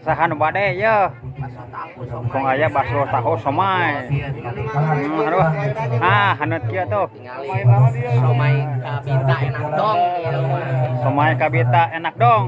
sahan bade ya. Kong aya bakso tahu somai. Aduh. Ah, haneut kieu tuh. Somai kabita enak dong gitu mah. Somai kabita enak dong.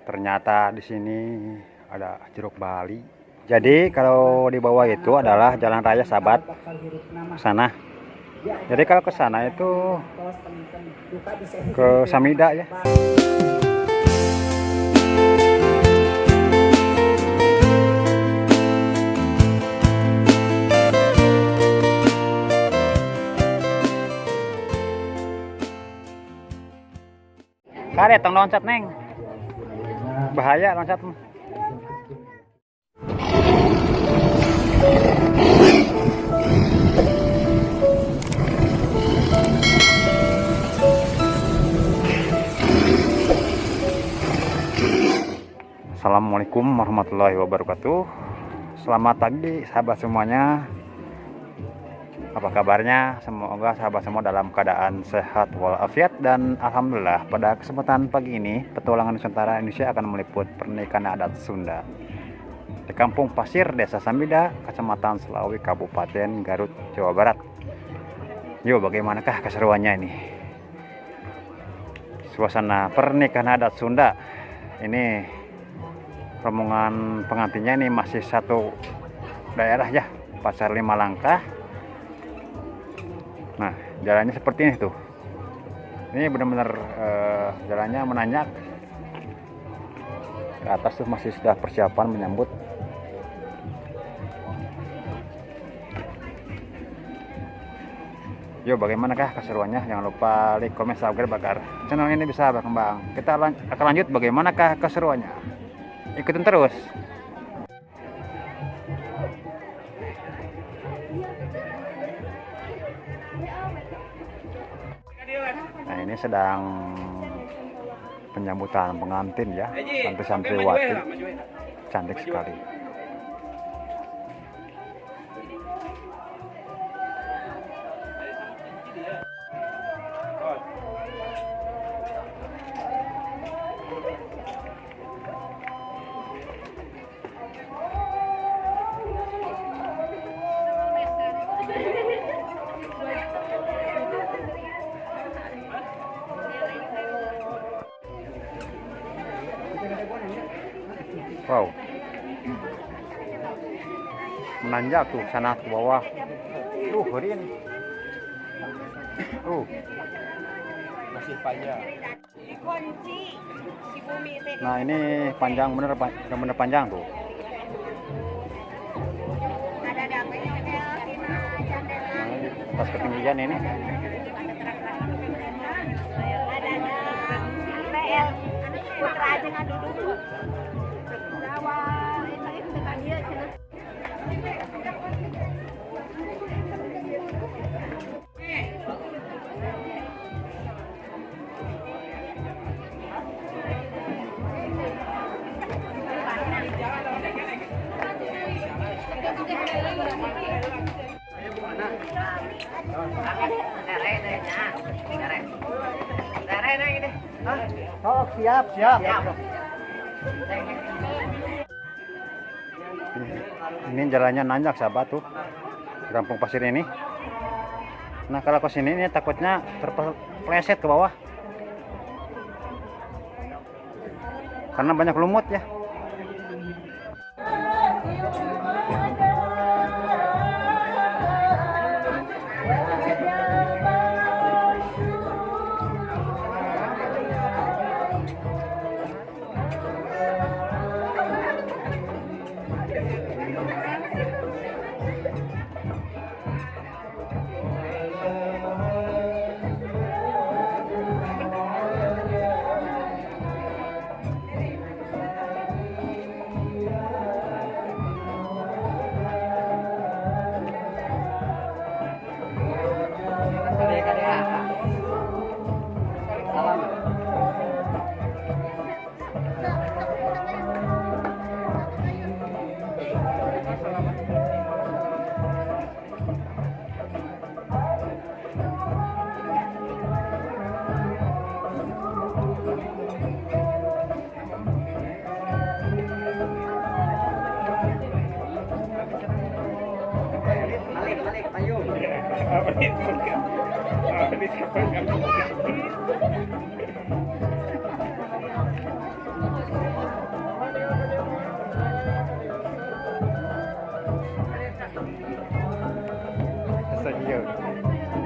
Ternyata di sini ada jeruk Bali. Jadi kalau di bawah itu adalah Jalan Raya Sahabat ke sana. Jadi kalau ke sana itu ke Samida ya. Karet tong loncat neng. Bahaya loncat. Assalamualaikum warahmatullahi wabarakatuh. Selamat pagi sahabat semuanya. Apa kabarnya? Semoga sahabat semua dalam keadaan sehat walafiat, dan alhamdulillah pada kesempatan pagi ini Petualangan Nusantara Indonesia akan meliput pernikahan adat Sunda di Kampung Pasir, Desa Samida, Kecamatan Selawi, Kabupaten Garut, Jawa Barat. Yuk, bagaimanakah keseruannya ini? Suasana pernikahan adat Sunda. Ini rombongan pengantinnya ini masih satu daerah ya, Pasar Lima Langkah. Nah, jalannya seperti ini tuh. Ini benar-benar jalannya menanjak. Ke atas tuh masih sudah persiapan menyambut. Yo, bagaimanakah keseruannya? Jangan lupa like, comment, subscribe agar channel ini bisa berkembang. Kita akan lanjut bagaimanakah keseruannya. Ikutin terus. Nah, ini sedang penyambutan pengantin ya, santri-santriwati, cantik sekali. Wow, menanjak tuh sana ke bawah. Heureun. Masih panjang. Nah, ini panjang bener panjang tuh. Nah, pas ketinggian ini. Putra aja nggak duduk. Oh, siap. Ini jalannya nanjak sahabat tuh, Kampung Pasir ini. Nah kalau ke sini ini takutnya terpleset ke bawah karena banyak lumut ya.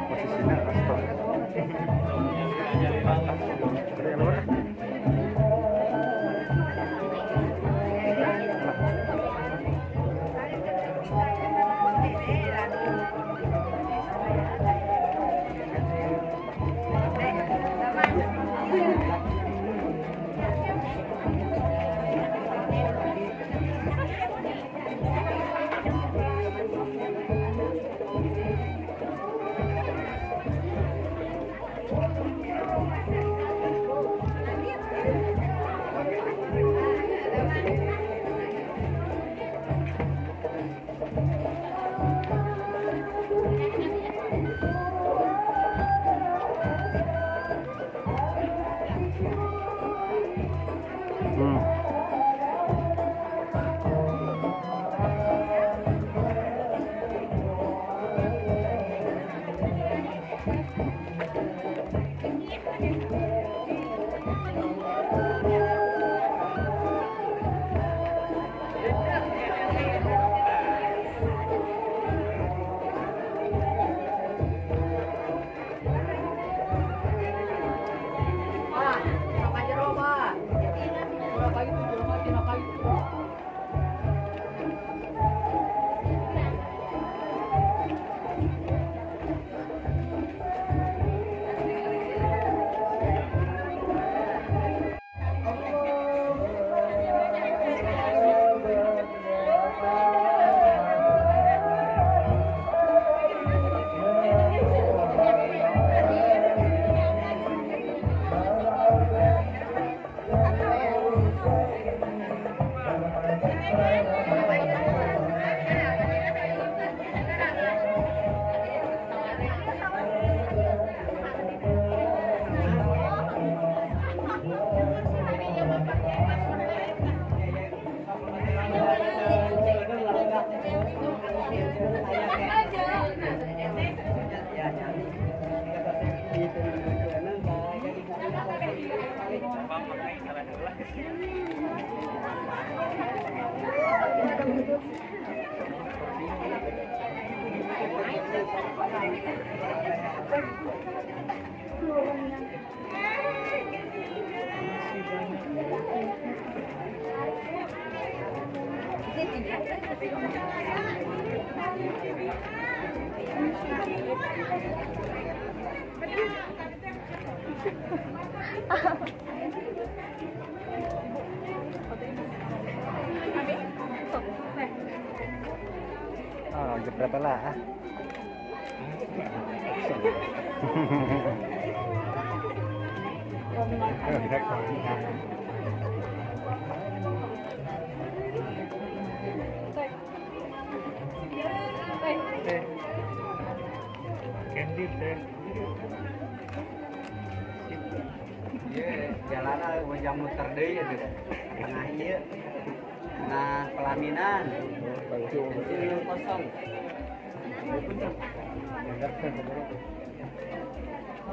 Posisinya Oh, jebret lah. Jalanan wajah muter deui ya tuh. Tengah ieu. Nah, pelaminan. Kosong.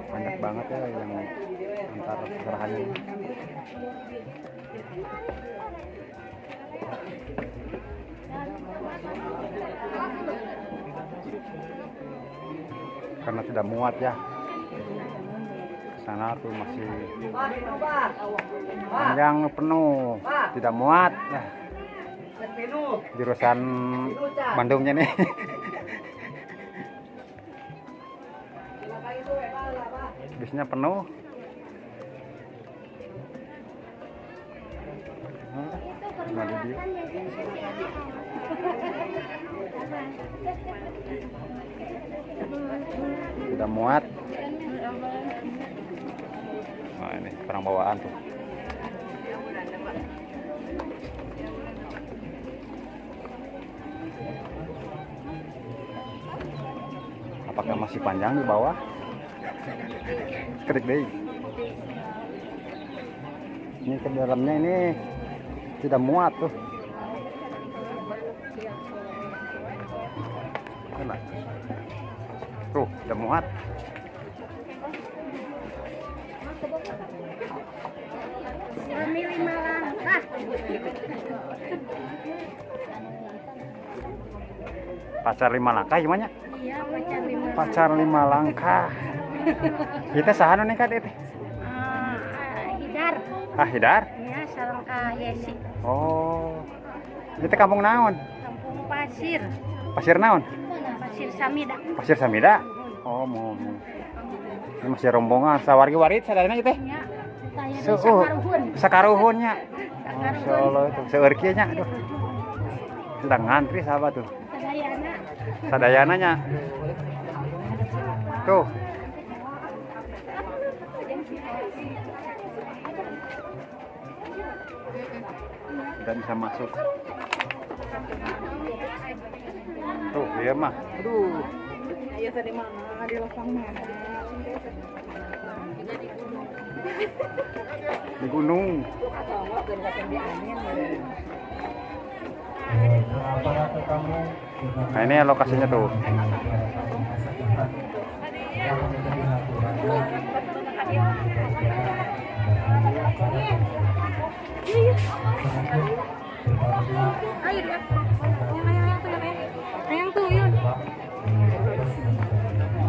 Banyak banget ya yang antar serahannya. Karena tidak muat ya. Sana tuh masih panjang penuh, tidak muat. Nah, jurusan Bandungnya nih. Bisnya penuh. Tidak muat. Nah, ini barang bawaan tuh. Apakah masih panjang di bawah? Kerik deh. Ini ke dalamnya ini tidak muat tuh. Tuh, tidak muat. Kami 5 langkah. Pacar 5 langkah gimana? Iya, pacar 5. Pacar 5 langkah. Kita sahanu nih Kak Teh? Hidar. Ah, Hidar? Iya, Salangka Yesi. Oh. Kita kampung naon? Kampung Pasir. Pasir naon? Pasir Samida. Pasir Samida? Oh, mau. Ini masih rombongan sawargi warit sadayana teh. Ya, tanya So, Sakaruhun. Sakaruhunnya. Sakaruhun. Masyaallah itu seueur kieu nya aduh. Sedang ngantri sahabat tuh. Sadayana. Sadayananya. Tuh. Dan bisa masuk. Tuh, dia mah. Aduh. Ayo tadi mana di lapang mana? Di gunung. Nah, ini lokasinya tuh.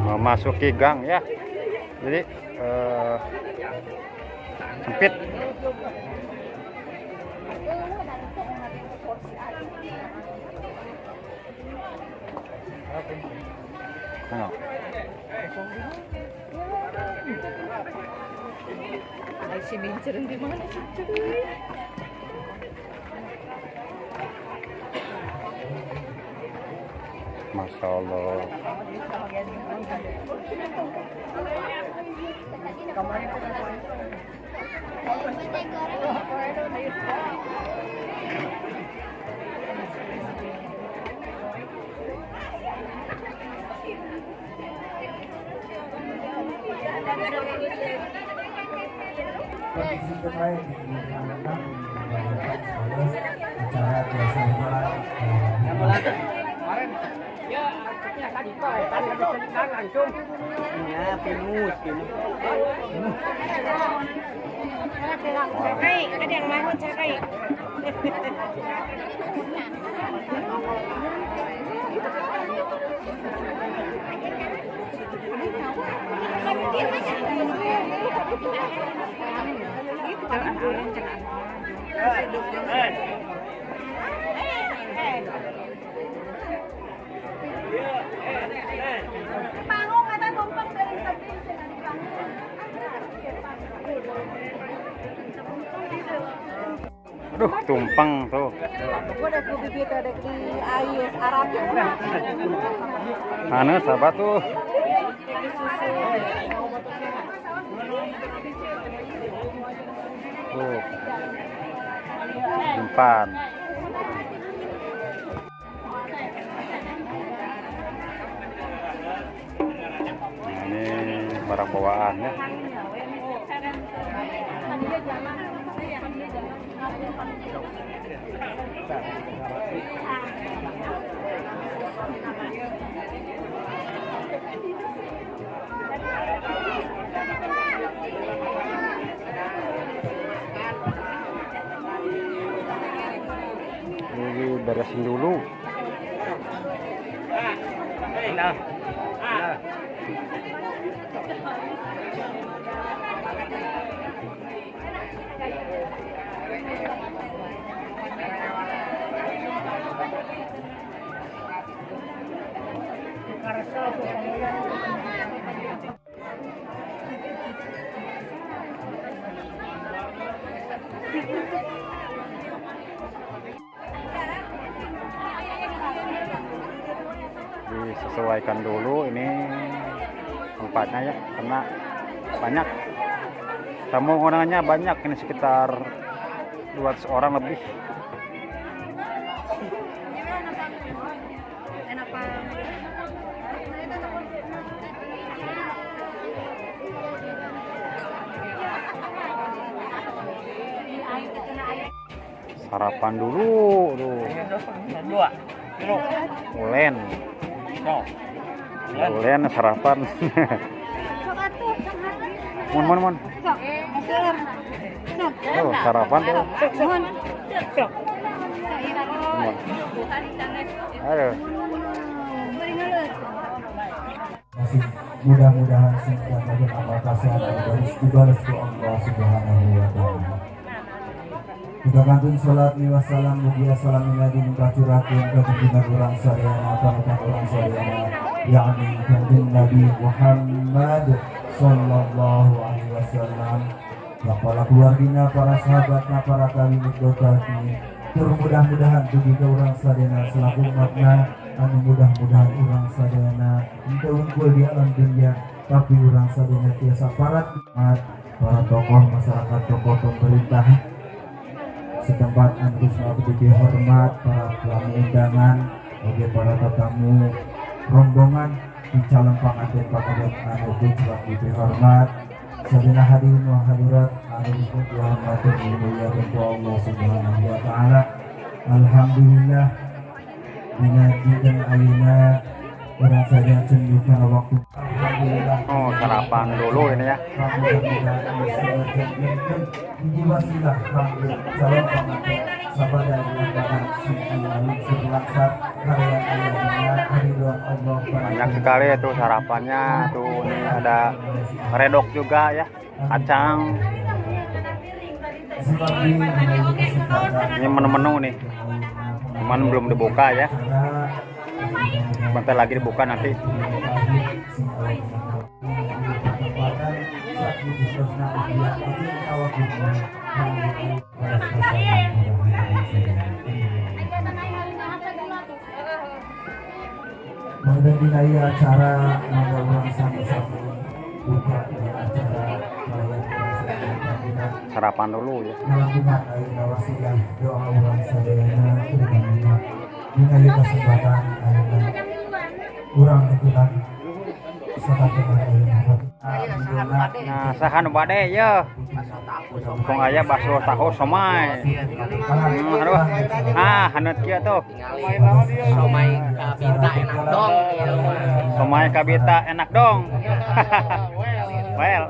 Memasuki gang ya. Jadi sempit. Tengok. Ay, si Bincer di mana sih, cuy? Masya Allah. Ya, pinus. Cakai, ada yang mau cakai. Panggung kata numpang dari tadi. Aduh, tumpeng tuh. Gua ada bibit ada di air Arab. Mana sahabat tuh? Tuh. Simpan. Nah, ini barang bawaan ya. beresin dulu. Disesuaikan dulu ini tempatnya ya, karena banyak tamu undangannya, banyak ini sekitar 200 orang lebih. Sarapan dulu tuh. Ulen. Ulen sarapan. Mon. Tuh, sarapan tuh. Aduh. Mudah-mudahan singkat dan amal kesehatan dibalas ke Allah Subhanahu wa Ta'ala. Kita kantun salat wa salam mugia salam nabi mukacurakeun ka junjungan urang sadayana panutan urang sadayana yakni kanjeng Nabi Muhammad sallallahu alaihi wasallam, para keluargina, para sahabatna, para kawin dokterni. Tur mudah-mudahan dugi ka urang sadayana selaku umatna anu mudah-mudahan urang sadayana henteu unggul di alam dunia, tapi urang sadayana tiasa para tokoh masyarakat, tokoh pemerintah setempat anu diberi hormat, para tamu undangan, bagi para tetamu rombongan di calon pengantin pakarep anu diberi hormat, sadina hadirin wa hadirat anu dihormati dimuliakeun ku Allah Subhanahu wa Ta'ala. Alhamdulillah dina dinten ayeuna urang sadaya cenderung kana waktu. Alhamdulillah. Oh, sarapan dulu ini ya. Banyak sekali itu sarapannya tuh, ini ada redok juga ya, kacang. Ini menu-menu nih, cuman belum dibuka ya, bentar lagi dibuka nanti. Mengenai acara mangga urang sami-sami buka acara Sarapan dulu ya. Melakukan ayeuna wasilah doa urang sadayana terutama mengenai kesempatan ayeuna urang ditulang sahabat ayeuna. Nah, sahan bade ya. Kong aya bakso tahu somai. Aduh. Ah, haneut kieu tuh. Somai kabita enak dong. Somai kabita enak dong. Well.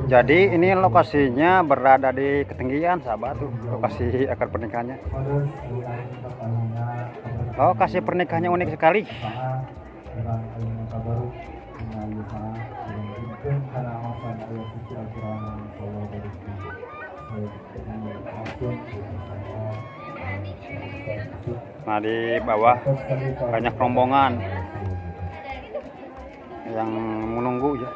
Jadi ini lokasinya berada di ketinggian sahabat tuh, lokasi akad pernikahannya. Lokasi pernikahannya unik sekali. Nah, di bawah banyak rombongan yang menunggu ya.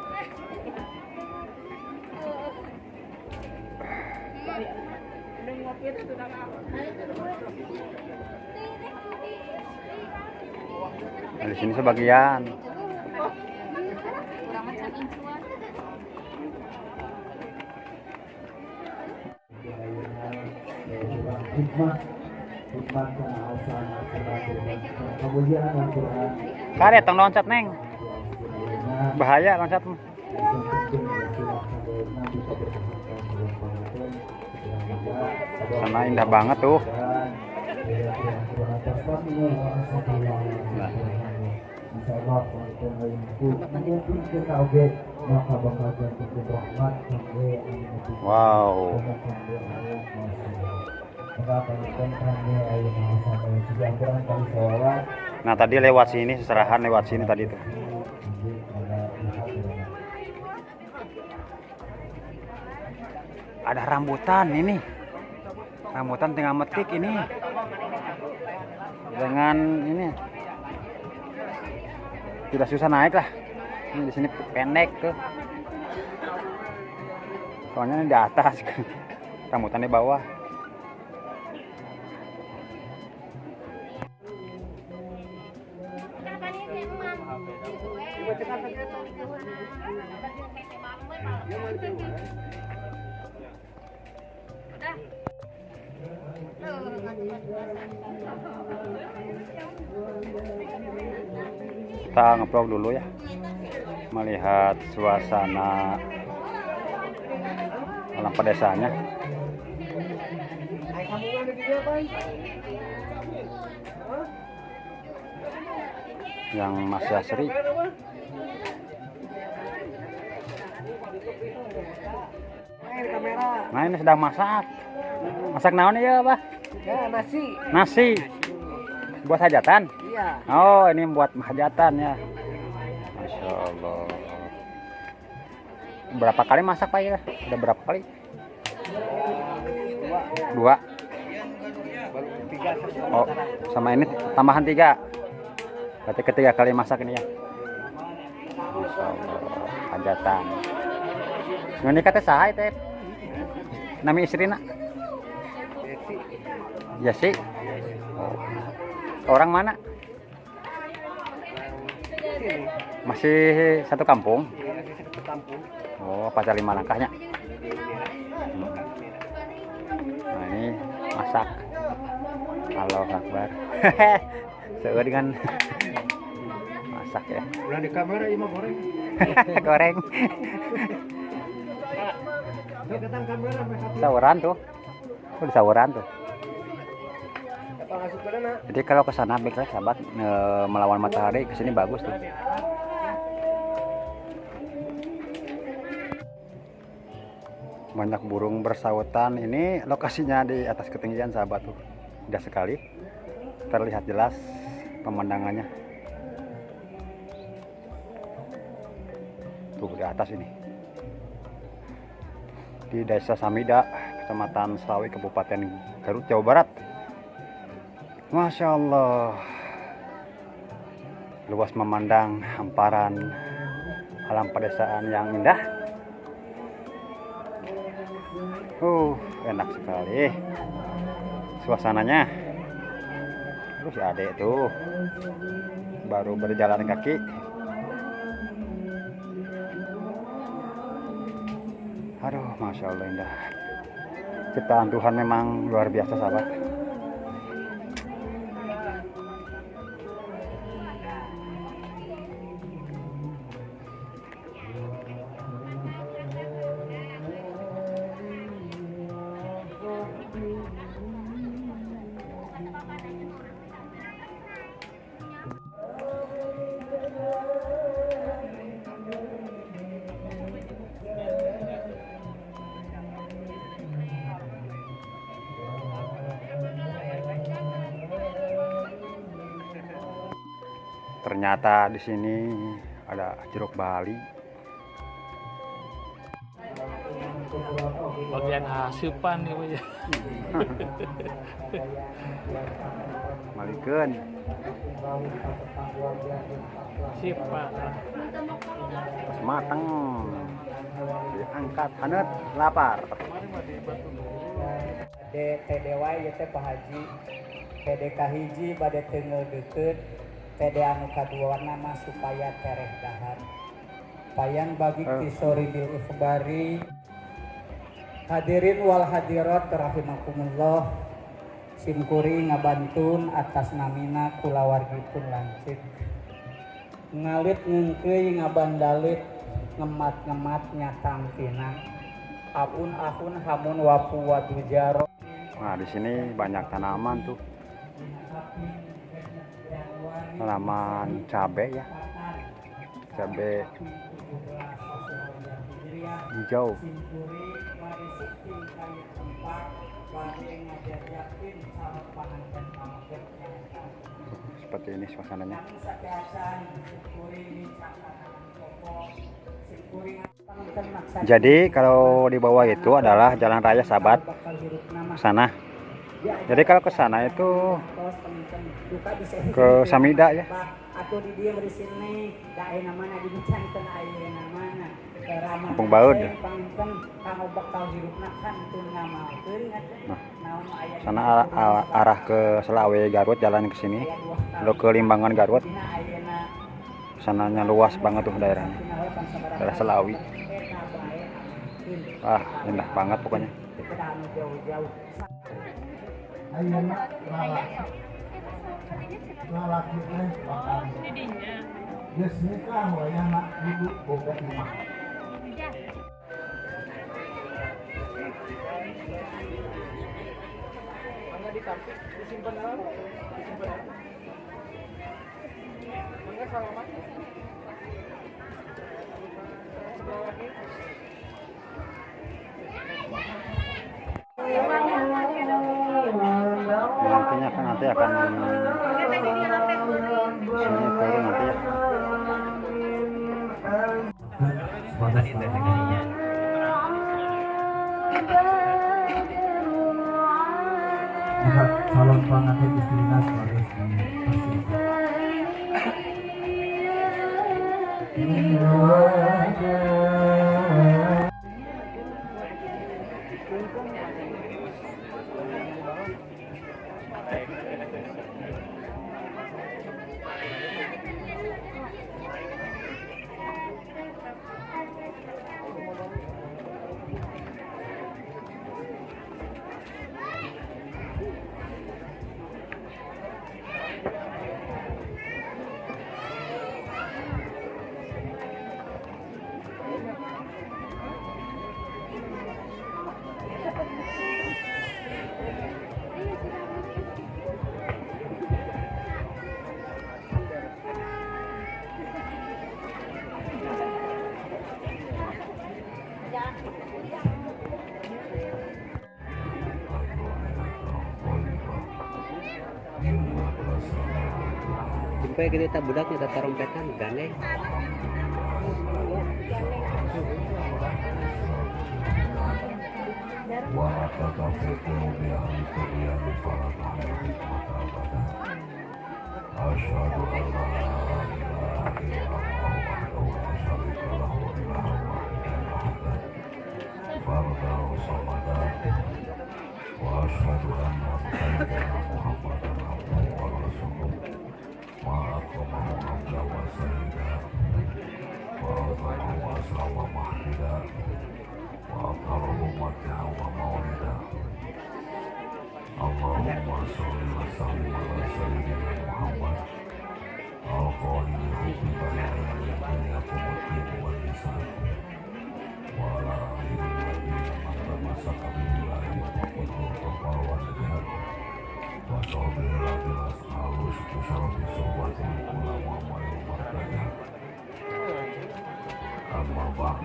Nah, di sini sebagian. Karet tong loncat neng. Bahaya loncat. Sana indah banget tuh. maka bakal jatuh rahmat kangge anu Wow. kangge anu maka panjang kangge ayeuna sampai juga ampuran kali sawala Nah tadi lewat sini, seserahan lewat sini tadi tuh. kangge pada lihat ya. Ada rambutan ini. Rambutan tengah metik ini. Dengan ini. Tidak susah naik lah. Ini di sini pendek tuh. Soalnya ini di atas. Rambutan di bawah. Kita nge-vlog dulu ya, melihat suasana alam pedesanya. Yang masih asri. Nah ini sedang masak. Masak naon ya Pak? Ya, nasi. Nasi. Buat hajatan? Iya. Oh ini buat hajatan ya. Masya Allah. Berapa kali masak Pak ya? Udah berapa kali? Dua. Baru 3 Oh sama ini tambahan 3. Berarti ketiga kali masak ini ya. Masya Allah. Hajatan. Ini kata saha teh. Nami istrina? Jasi. Oh. Orang mana? Masih satu kampung. Oh, pacar 5 langkahnya. Nah, ini masak. Allahu Akbar. Sesuai dengan masak ya. Udah di kamera ini mah goreng. Goreng. Deketan kamera mereka. Saweran tuh. Oh, di saweran tuh. Apa masuk ke sana? Jadi kalau ke sana baiklah sahabat melawan matahari ke sini bagus tuh. Banyak burung bersautan. Ini lokasinya di atas ketinggian sahabat tuh. Indah sekali. Terlihat jelas pemandangannya. Tuh di atas ini. Di Desa Samida, Kecamatan Slawi, Kabupaten Garut, Jawa Barat. Masya Allah, luas memandang hamparan alam pedesaan yang indah. Enak sekali suasananya. Terus si adek tuh baru berjalan kaki. Aduh, Masya Allah indah. Ciptaan Tuhan memang luar biasa sahabat. Ternyata di sini ada jeruk Bali. Bagian asupan nih Bu ya. Malikeun. Sip Pak. Pas mateng. Diangkat haneut lapar. TD wae ya teh Pak Haji. TD kahiji bade teungel deukeut. TD anu kadua nama supaya tereh dahar. Payan bagi kisori bil ikhbari. Hadirin wal hadirat rahimakumullah. Simkuri ngabantun atas namina kulawargipun lancip. Ngalit ngengkeuy ngabandalit ngemat-ngemat nyatang pinang. Apun ahun hamun wapu wadujaro. Nah, di sini banyak tanaman tuh. Tanaman cabai ya. Cabai hijau. Seperti ini suasananya. Jadi kalau di bawah itu adalah jalan raya sahabat sana. Jadi kalau ke sana itu ke Samida ya. Kampung Baud. Nah, sana arah ke Selawe Garut, jalan ke sini. Lalu ke Limbangan Garut. Sananya luas banget tuh daerahnya. Daerah Selawi. Wah, indah banget pokoknya. Nantinya kan nanti akan sini turun nanti ya. Calon pengantin istrinya harus dibersihkan. Sampai kita budaknya kata rompetan gandeng. Allahumma sholli wa sallim ala sayyidina Muhammad al-qawli hubbi bayan yakum al-tib wal lisan wa ala alihi alladhina man tamassaka billahi wa qadru wa najar wa sholli ala ashalus kusarabi sohbati ulama wa martaja amma ba'd.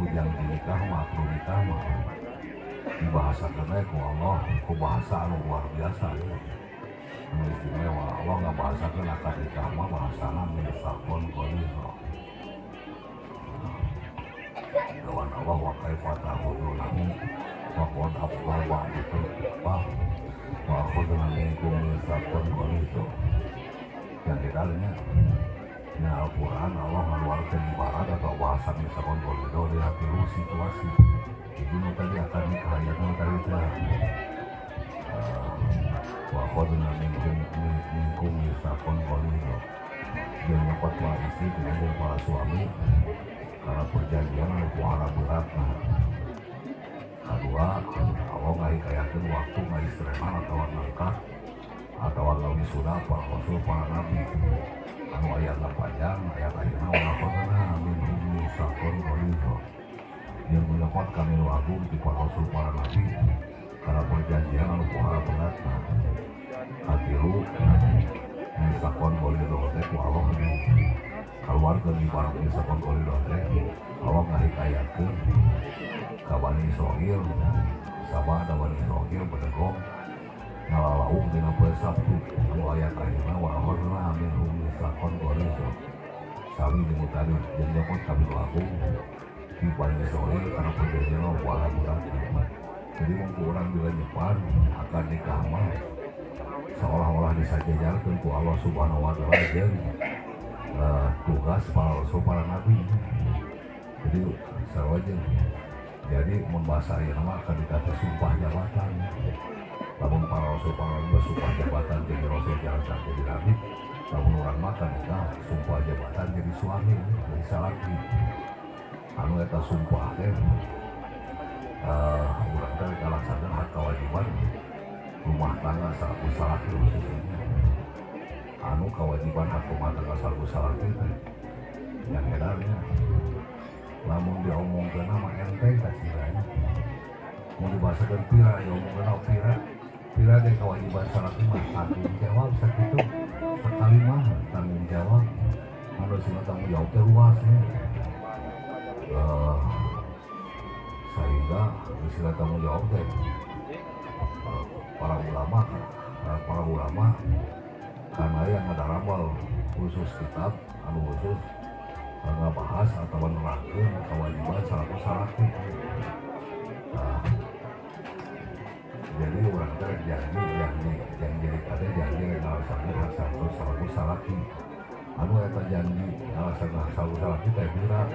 Yang dinikah makruh nikah mah bahasa kenai ku Allah, ku bahasa anu luar biasa ya. Anu istimewa, Allah nggak bahasa kena nikah mah bahasa anu sakon qaliha. Kawan Allah wa kaifa ta'budunahu wa qad afdal ba'dukum bah wa akhudna minkum mitsaqan qaliha. Yang dikalinya nah Al-Quran Allah mengeluarkan ibarat atau bahasa mitsaqan qaliha di hati situasi. Ini tadi akan ayatnya tadi dah wa qadna minkum mitsaqan qaliha. Yang dapat para istri dengan para suami karena perjanjian itu ala berat. Kedua, Allah nggak hikayatin waktu nggak istirahat atau nangkah atau nggak wisuda para rasul para nabi. Anu ayatnya panjang, ayat-ayatnya wa qadna minkum mitsaqan qaliha. Yang mendapat kami agung di para rasul para nabi karena perjanjian anu kuara berat hatiru misakon boleh doa ku Allah keluarga di barang di sapang koridor teh Allah ngahikayakeun ka Bani Israil sabah da Bani Israil bedegong ngalalauk dina poe Sabtu anu aya ayeuna wa amarna minhum misakon goriso sawi di mutari jeung nyokot kami laku di Bani Israil karena perjanjian wala bulan jadi mungkin orang bila nyepan akan nikah mah seolah-olah disajajarkeun ku Allah Subhanahu wa taala jeung tugas para rasul para nabi jadi sarwaje jadi membahasa ieu mah akan dikata sumpah jabatan lamun para rasul para nabi sumpah jabatan jadi rasul jalan jadi nabi lamun urang makan nikah sumpah jabatan jadi suami jadi salaki anu eta sumpah teh urang teh kalaksanakeun hak kewajiban rumah tangga salaku salaki khususnya anu kewajiban hak rumah tangga salaku salaki teh yang edarnya lamun diomongkeun mah enteng kasiranya mun dibahasakeun pira diomongkeun pira ge kewajiban salaki mah tanggung jawab sakitu sekali mah tanggung jawab manusia tanggung jawab teh luas nya sehingga istilah tanggung jawab teh para ulama karena yang ada ramal khusus kitab anu khusus ngabahas atau nerangkeun kewajiban salaku salaki jadi urang teh janji yang jadi kade janji ngalaksanakeun hak salaku salaki anu eta janji ngalaksanakeun hak salaku salaki teh berat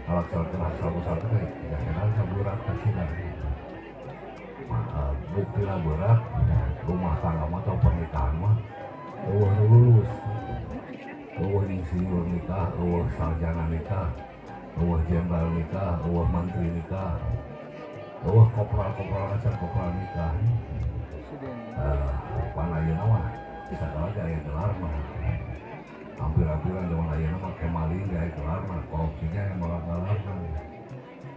ngalaksanakeun hak salaku salaki teh jangan berat kasina buktina berat rumah tangga mah atau pernikahan mah eueuh nu lulus eueuh insinyur nikah eueuh sarjana nikah eueuh jenderal nikah eueuh menteri nikah eueuh kopral acan kopral nikah pan ayeuna mah sagala ge aya gelar mah hampir-hampiran zaman ayeuna mah kemaling ge aya gelar mah korupsinya yang gelar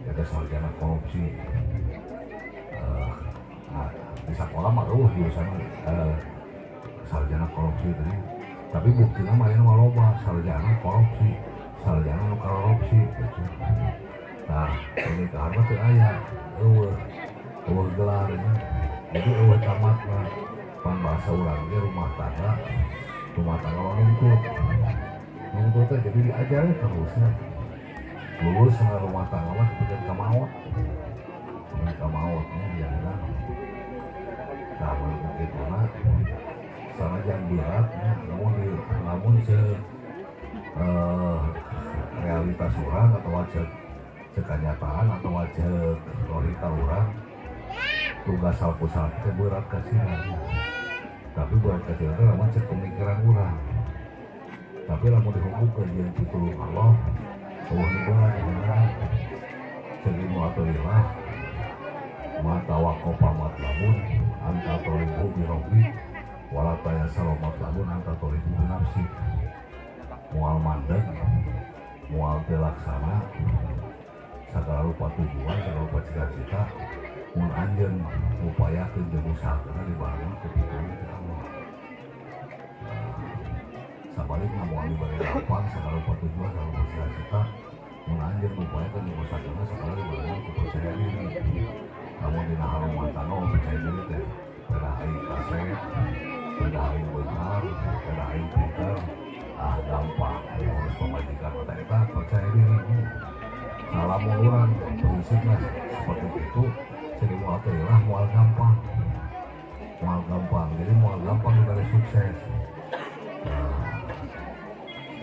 ada sarjana korupsi di sekolah mah jurusan sarjana korupsi tadi tapi buktinya mah ini mah loba sarjana korupsi sarjana nu korupsi gitu. Nah pernikahan mah teu aya eueuh gelarnya jadi eueuh tamat mah pan bahasa urang ge rumah tangga mah nungkut teh jadi diajarin terusnya lulus sama rumah tangga mah seperti kamaut ya kan nah begitu nah sana jangan berat namun realitas orang atau wajah kenyataan atau wajah logika orang tugas salpusat itu berat kasihan tapi berat kasihan itu namun pemikiran orang tapi namun dihukum kajian pitulung Allah Allah berat benar serimu atau ilah mata wakopa matlamun anta toribu birobi walataya salomat lamun anta toribu binafsi mual mandeg mual telaksana segala rupa tujuan segala rupa cita-cita mun anjeun upayakeun jeung usahakeun di barang kepikiran ti Allah sabalikna moal dibari gampang segala rupa tujuan segala rupa cita-cita mun anjeun upayakeun jeung usahakeun segala di barang kepercaya diri namun dina rumah tangga percaya diri teh beda aing kaset beda aing benar beda aing pinter gampang harus pemajikan mata eta percaya diri salah muluran prinsipnya seperti itu jadi mual terilah mual gampang jadi mual gampang juga sukses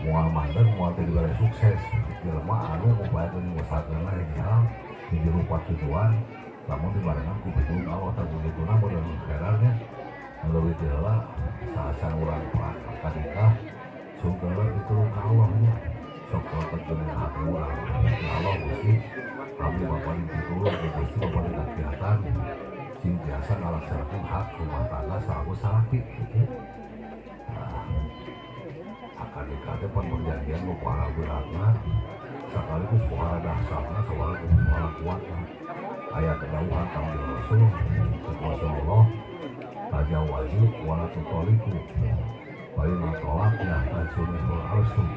mual mandeg mual juga sukses jelema anu upayakeun usahakeun hal hiji rupa tujuan namun dibarengan ku pitulung Allah tak begitu namun dan herannya lebih tidaklah saat orang akan nikah sungguh pitulung Allah nya sok terjun hati orang Allah mesti kami bapak di pitulung mesti bapak di kegiatan sing biasa ngalaksanakeun hak rumah tangga salaku salaki akan nikah teh pan perjanjian nu para beratna sekaligus para dahsyatna sekaligus para kuatna ayat kedauhan kami Rasul Rasulullah tajawaju wala tutoliku bayi tolak ya tajunnya harus tuh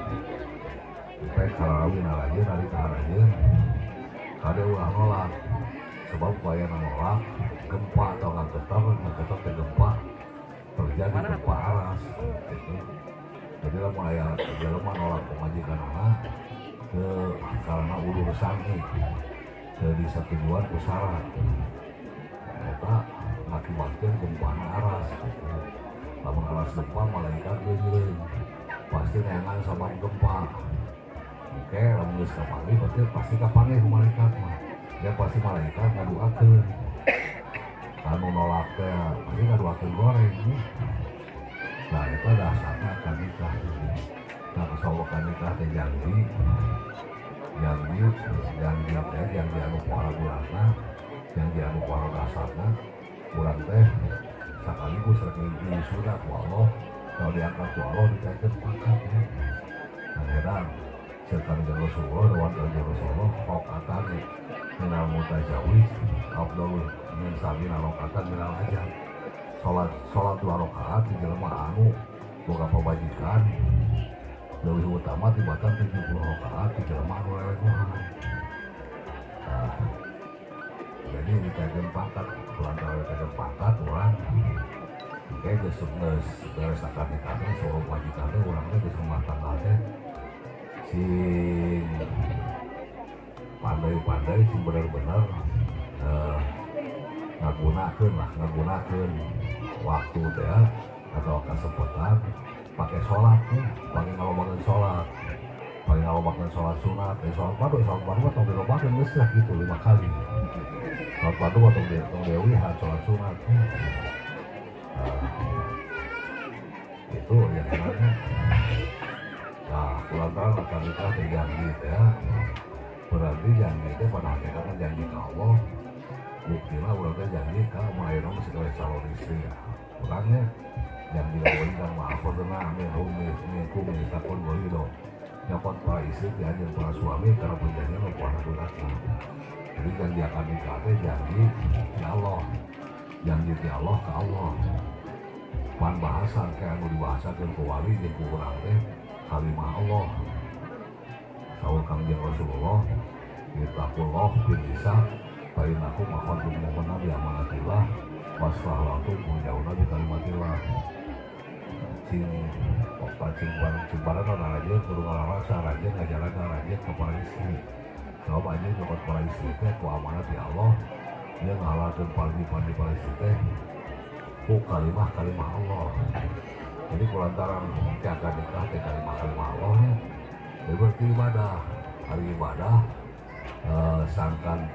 supaya karawin aja dari aja kada ulah nolak sebab upaya nolak gempa atau nggak ke gempa terjadi gempa aras gitu. Jadi lah mulai dalam nolak pemajikan anak ke karena ulur sangi ke di satuan pusara kita mengakibatkan gempa aras gitu. Lamun aras gempa malaikat geuning pasti nengan sama gempa. Oke, lamun geus kapanggih berarti pasti kapanggih ku malaikat mah. Ya pasti malaikat ngaduakeun. Anu nolak teh pasti ngaduakeun goreng. Nah, itu dasarnya akan nikah. Nah, kesawakan nikah teh janji anu para bulanna, janji anu para dasarna, bulan teh sekaligus rek sudah ku Allah, kalau diangkat ku Allah dikaitkan pangkat ya. Nah, heran, serkan jeung Rasulullah, lawan jeung Rasulullah, rokatan minal mutajawiz, afdalul min sabina rokatan minal ajab. Sholat 2 rakaat di jelema anu boga pabajikan leuwih utama tibatan 70 rakaat di jelema anu lelegohan. Nah, jadi dikaitkan pangkat, lantaran dikaitkan pangkat urang kayak geus beres akad nikah teh suruh majikan teh urang teh geus rumah tangga teh sing pandai-pandai sing bener-bener ngagunakeun waktu teh atau kesempatan pakai sholat nih, pakai ngalobakeun sholat sunat, sholat padu tong dilobakeun geus lah gitu 5 kali. Sholat padu tong dewihan sholat sunat. Itu yang namanya. Nah, kulantaran akan nikah terjanji ya. Berarti janji itu pada hakikatnya janji ke Allah. Buktilah urang janji ka malayana mesti gawe calon istri ya. Urangnya janji gawe dan ma'afadna minkum takun walido. Nyokot para istri dianjur para suami karena perjanjian para bulatna. Jadi janji akan nikah teh janji ya Allah. Janji ti Allah ke Allah. Pan bahasan kayak anu dibahasakeun ku wali jeung ku urang teh kalimah Allah. Saur Kangjeng Rasulullah, ittaqullah bin nisa Fainaku makhadum mu'mana bi amanatillah wasfahlatu menjauhna bi kalimatillah. Cing barang raja kudu ngalarasa raja ngajaraga raja ke para istri. Coba aja nyokot para istri teh ku amanat di Allah. Dia ngalakeun pandi para istri teh ku kalimah Allah. Jadi kulantaran jaga nikah teh kalimah Allah nya. Berarti ibadah, hari ibadah sangkan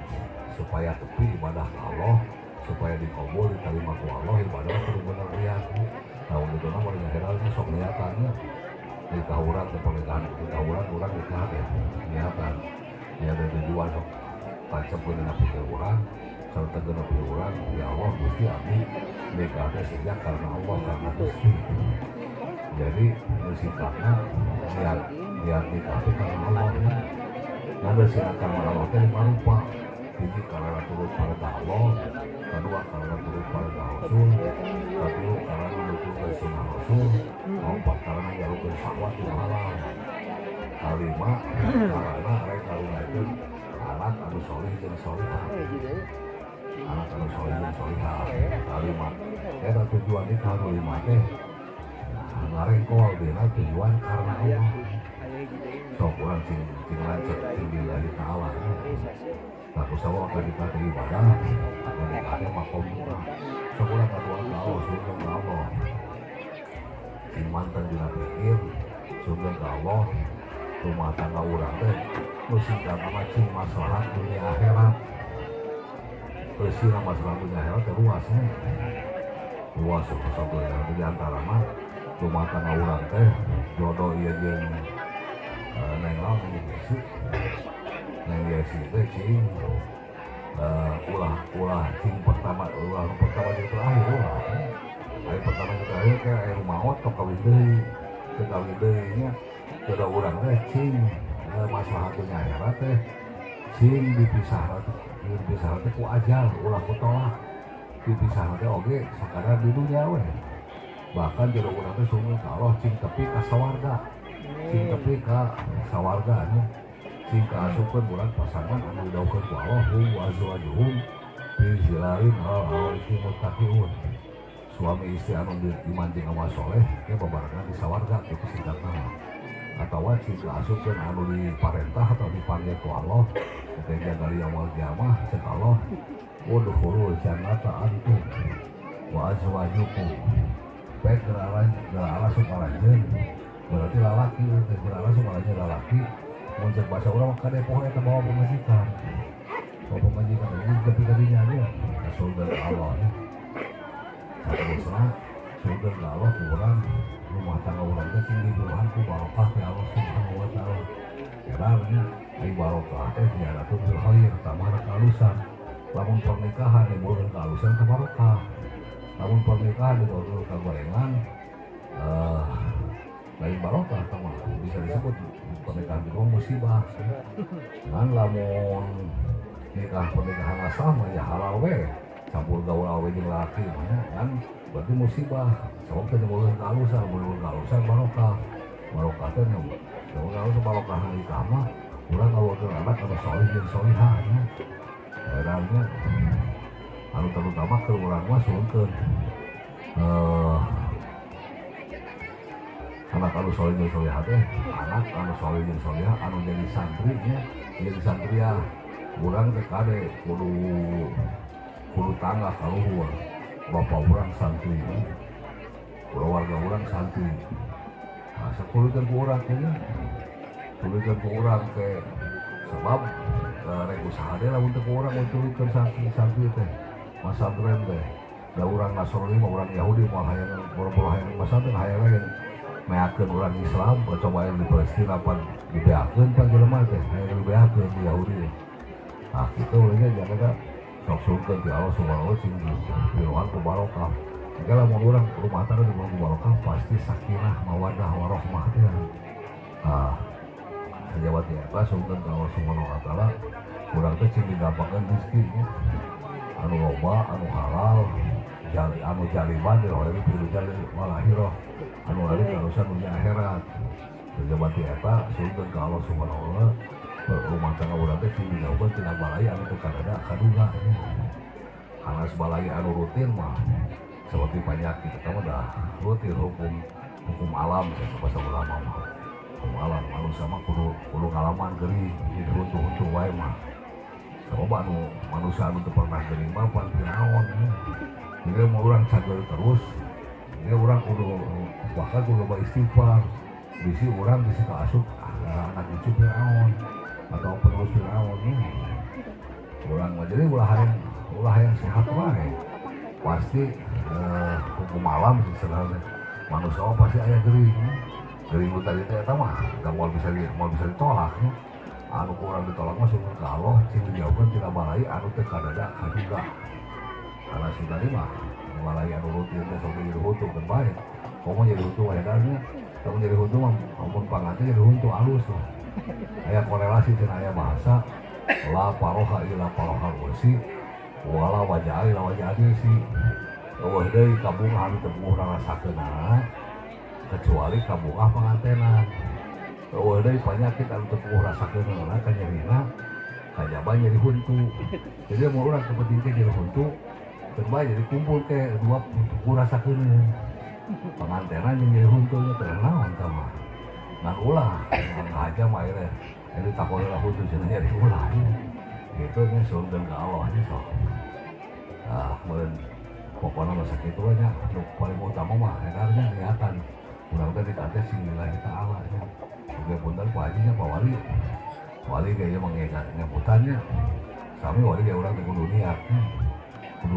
supaya tepi ibadah Allah, supaya dikabul diterima ku Allah, ibadah kudu bener niat. Nah, untuk itu mah nyahiralnya sok niatannya nikah urang teh pernikahan nikah urang nikah teh niatan. Ya ada tujuan sok tancep beunang pikir urang, sarta genep pikir urang, ya Allah Gusti abdi nikah teh sejak karena Allah karena Gusti. Jadi sifatnya niat nikah teh karena Allah. Nah, bersilakan Allah teh marupa. Ini karena turut pada Allah, kedua karena turut pada Rasul, ketiga karena mendukung sunnah Rasul, keempat karena jalurkan syahwat yang halal, kelima karena mereka karuniakeun anak anu soleh jeung solihah, anak anu soleh jeung solihah, kelima eta tujuan nikah anu lima teh ngarengkol dina tujuan karena Allah. Sok urang cing lanceuk cing lillahi ta'ala. Nah, usaha akan dikatakan ibadah, akan dikatakan makom murah. Sebulan kedua ke Allah, surga ke Allah. Iman dan pikir, surga ke Allah. Rumah tangga urang teh, musingkan nama cing masalah dunia akhirat. Persina masalah dunia akhirat teh luasnya. Luas sebetulnya di antara mah rumah tangga urang teh jodoh ieu jeung neng lawan jeung Yesi. Neng Yesi teh cing ulah cing pertama jeung terakhir ulah. Hari pertama jeung terakhir kayak aya maot tong kawin deui nya. Jodoh urang teh cing masalah dunia akhirat teh cing dipisah teh ku ajal ulah ku tolak. Dipisah teh oge sakadar di dunia we. bahkan jodoh urang teh sungguh ka Allah cing tepi ka sawarga cing tepi ka sawarga nya cing ka asupkeun urang pasangan anu didaukeun ku Allah wa azwajuhum fi zilalin al-alikin muttaqiun suami istri anu iman jeung amal soleh ge babarengan di sawarga kitu singkatna atawa cing ka asupkeun anu diparentah atau dipanggil ku Allah teh jaga yaumul qiyamah cek Allah udkhulul jannata antum wa azwajukum baik gerala sukalanjeun berarti lalaki teh gerala sukalanjeun lalaki mun cek bahasa urang ka depoh eta bawa pemajikan ini tapi kadinya dia surga Allah nya saterusna surga Allah kurang rumah tangga urang teh sing dibutuhan ku barokah ti Allah Subhanahu wa taala karena ai barokah teh tiada tu bil khair tamana kalusan lamun pernikahan dimulkeun kalusan teh barokah lamun pernikahan dimulkeun kagorengan lain barokah tama bisa disebut pernikahan itu musibah kan lamun nikah pernikahan asal ya halal we campur gaul awe jeung laki kan berarti musibah sebab teh dimulkeun kalusan barokah teh kalau barokah nikah mah urang ngawurkeun anak anu saleh jeung salihah nya eranya anu terutama ke urang mah sueunkeun anak anu saleh jeung salihah teh anak anu saleh jeung salihah anu jadi santri nya jadi santria urang teh kade kudu tangga kaluhur bapa urang santri keluarga urang santri sakulikeun ku urang teh tulikeun ku urang teh sebab rek usaha teh lamun teu ku urang tulikeun santri teh masantren teh da urang Nasrani mah urang Yahudi mah hayang boro-boro hayang masantren hayang lain meakeun urang Islam coba yang di Palestina pan dibeakeun pan jelema teh hayang dibeakeun di Yahudi nah kitu urangnya jaga sok sungkeun ti Allah Subhanahu wa taala dirohan ku barokah jika lamun urang rumah tangga di barokah pasti sakinah mawaddah warahmah teh nah sajawat eta sungkeun ka Allah Subhanahu wa taala urang teh cing digampangkeun rezeki anu loba anu halal anu jaliban di orang itu jali malahirah anu lari karusan dunia akhirat sajawat eta sungkeun ka Allah Subhanahu wa taala rumah tangga urang teh cing dijauhkeun tina balai anu teu kadada kaduga karena sebalai anu rutin mah seperti penyakit kita mah dah rutin hukum alam bahasa ulama mah hukum alam manusia mah kudu ngalaman geuning jadi huntu wae mah coba anu manusia anu teu pernah geuning mah pan naon jadi mau urang cager terus jadi urang kudu bahkan kudu beristighfar bisi urang bisi kaasup anak cucu naon atau penerus naon urang mah jadi ulah yang sehat wae pasti hukum alam sebenarnya manusia pasti aya geuring tadi teh eta mah da moal bisa ditolak anu kurang ditolak mah sungkeun ka Allah cing dijauhkeun tina balai anu teu kadada kaduga karena sudah mah balai anu rutin teh sok jadi huntu kan bae komo jadi huntu wae nya tapi jadi huntu mah ampun panganten jadi huntu alus aya korelasi tina aya bahasa la paroha ila paroha ursi wala wajah ila wajah si eueuh deui kabungah anu teu urang rasakeunna kecuali kabungah pangantenan eueuh deui penyakit anu teu rasakeunna kanyerina kajaba jadi huntu jadi mun urang kepenting jadi huntu teu bae jadi kumpul ke dua teu rasakeun pangantenan jeung jadi huntunya teu naon tah mah ngan ulah aja mah ere jadi takon lah huntu cenah jadi ulah gitu nya surga ka Allah nya sok meureun pokona mah sakitu we nya nu paling utama mah edarnya niatan urang teh ditanteh sing lillahi ta'ala nya oge punten ku haji nya Pak wali ge ieu mah ngeputannya sami wali ge urang teh kudu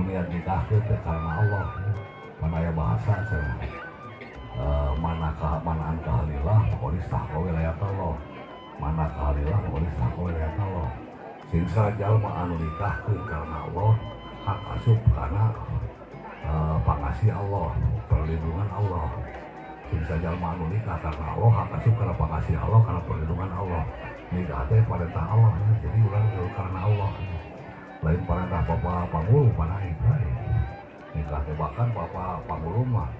niat nikahkeun teh karena Allah mana aya bahasa cenah mana anta halillah pokoknya istahqa wilayatallah mana halillah pokoknya istahqa wilayatallah sing jalma anu nikahkeun karena Allah hak asup karena pangasih Allah perlindungan Allah sing jalma anu nikah karena Allah hak asup karena pangasih Allah karena perlindungan Allah nikah teh perintah Allah jadi urang karena Allah lain perintah Bapak Pangulu panaik nikah teh bahkan Bapak Pangulu mah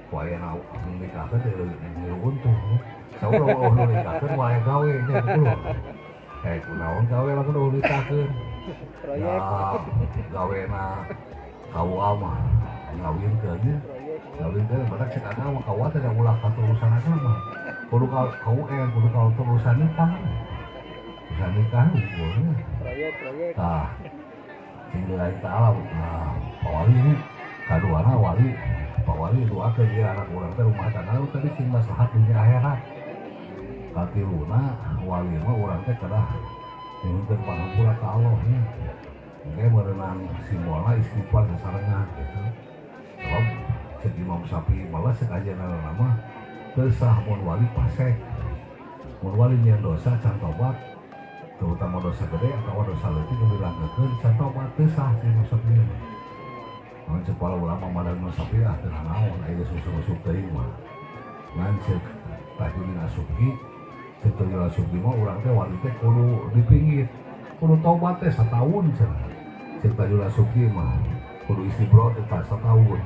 Kuaya na nikahkeun teh leuwih untung. Saur eueuh nu nikahkeun wae gawe nya gitu. Kunaon gawe lamun eueuh nikahkeun. Ya gawena KUA mah ngawinkeun ge. Ngawinkeun badak cek ada mah KUA teh ulah katurusan aja mah. Kudu kudu katurusan nikah. Urusan nikah boleh. Proyek. Tah. Sing lain ta'ala nah pawali ini kaduana wali pawali doakeun ieu anak urang teh rumah tangga tadi sing maslahat dunia akhirat. Katiluna wali mah urang teh kedah nyuhunkeun pangampura ka Allah nya. Engke meureunang simbolna istighfar sasarengan gitu. Sebab cek Imam Syafi'i malah cek ajeunna mah teu sah mun wali pasek. Mun wali nyeun dosa can tobat terutama dosa gede atau dosa leutik yang dilanggekeun can tobat teu sah si Imam Syafi'i. Mun cek para ulama madang Imam Syafi'i teu naon aya susuk-susuk teuing mah. Ngan cek Tajudin Asuki cek Tajudin Asuki mah urang teh wali teh kudu dipinggit. Kudu tobat teh satahun cenah. Cek Tajudin Asuki mah kudu istighfar teh satahun.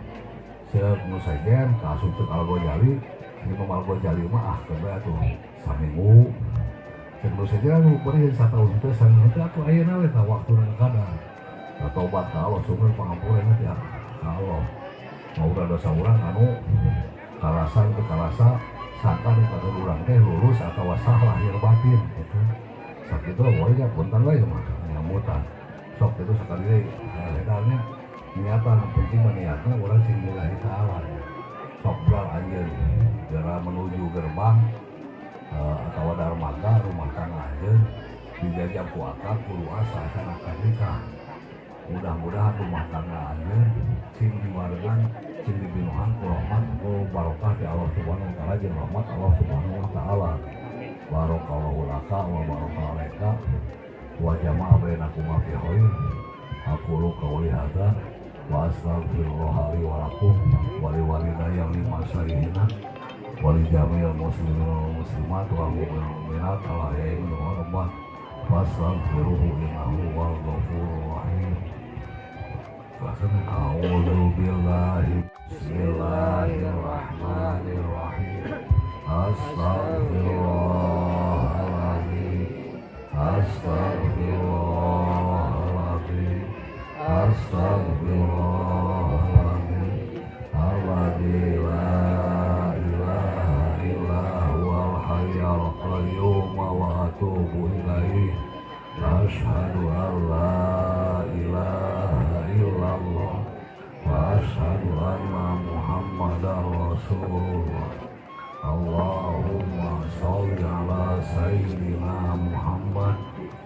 Cek nu sajen ka asup cek Al-Ghazali, Imam Al-Ghazali mah kebe atuh saminggu. Cek nu sajen nu beureun satahun teh saneuh teh atuh ayeuna we tah waktuna kadang. Tobat ka Allah sumber pangampuran teh ka Allah. Mau udah dosa urang anu kalasan ke kalasa sangka di pada urang teh lurus atau sah lahir batin gitu. Sakitu boleh punten we mah nyamutan. Sok itu sekali deui legalnya niatan penting mah niatna urang sing lillahi ta'ala. Sok beral anjeun geura menuju gerbang atau darmaga rumah tangga anjeun dijajah ku akad kudu asa akan nikah. Mudah-mudahan rumah tangga anjeun sing dibarengan sing dibinuhan ku rahmat ku barokah di Allah Subhanahu wa taala jeung rahmat Allah Subhanahu wa taala. Barakallahu laka wa baraka alaika wa jama'a bainakum fi khair. Aqulu qawli hadza wa astaghfirullah li wa lakum wa li walidayya li masyayihina wa li jami'il muslimin wal muslimat wa mu'minat ala ya'in wa rabbah wastaghfiruhu innahu huwal ghafurur rahim. A'udzu billahi bismillahirrahmanirrahim. Astaghfirullahaladzim. Astaghfirullahaladzim. Astaghfirullahaladzim. Alladzi la ilaha illa huwal hayyul qayyum wa atubu ilaihi. Asyhadu an la ilaha illallah wa asyhadu anna Muhammadar Rasulullah. Allahumma sholli ala sayyidina Muhammad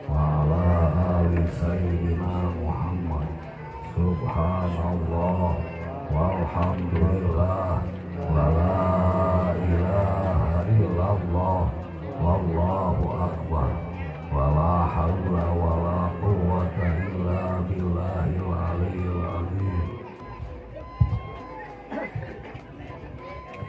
wa ala ali sayyidina Muhammad. Subhanallah walhamdulillah wa la ilaha illallah wallahu akbar wa la haula wa la quwwata illa billahil aliyyil azim.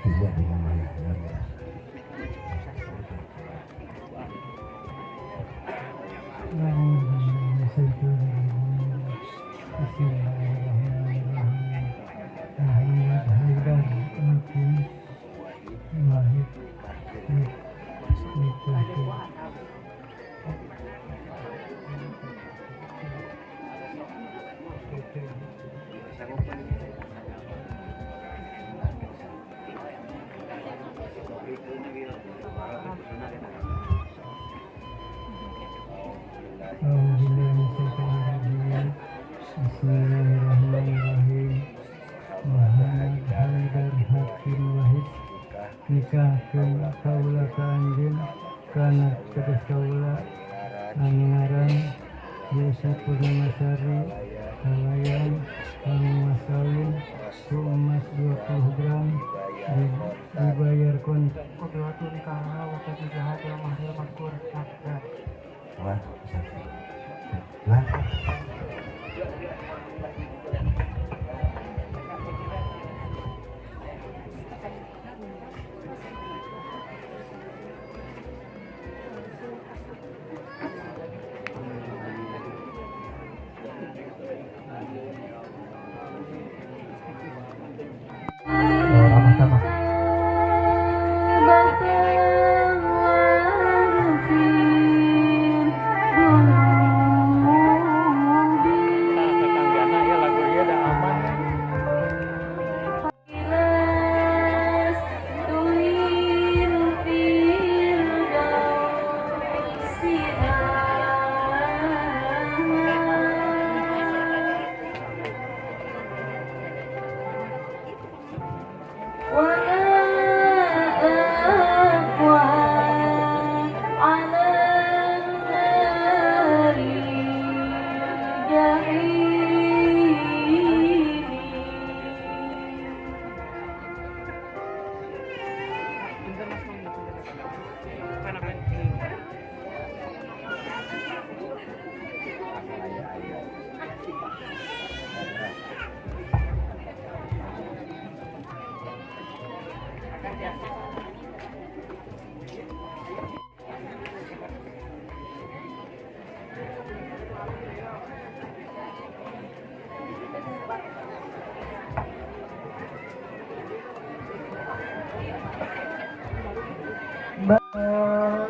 Bismillahirrahmanirrahim. Muhammad Haidar Hakim Wahid nikahkeun kaula ka anjeun kana tegas kaula ngaran Desa Purnamasari Kalayan Masawin ku emas 20 gram dibayar kontrak nikah waktu jahat yang mahir makur sakda. Wah, Sama-sama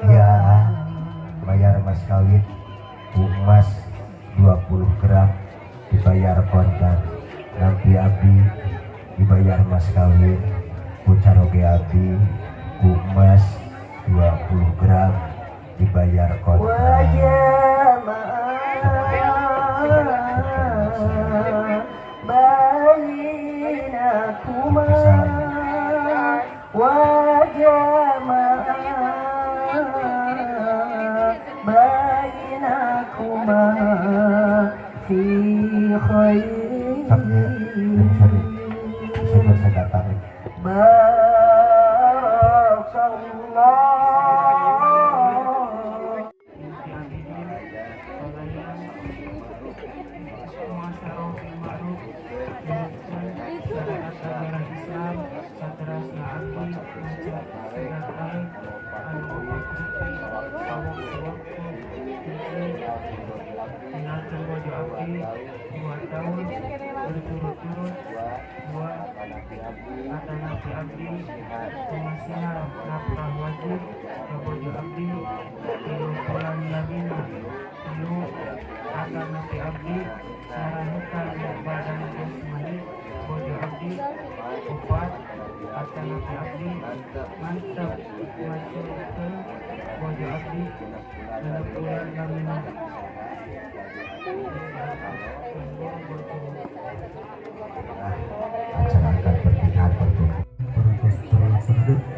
Ya, bayar mas kawin emas 20 gram dibayar kontan. Nanti abdi dibayar mas kawin kucaroge abdi emas 20 gram dibayar kontan. Acara perpisahan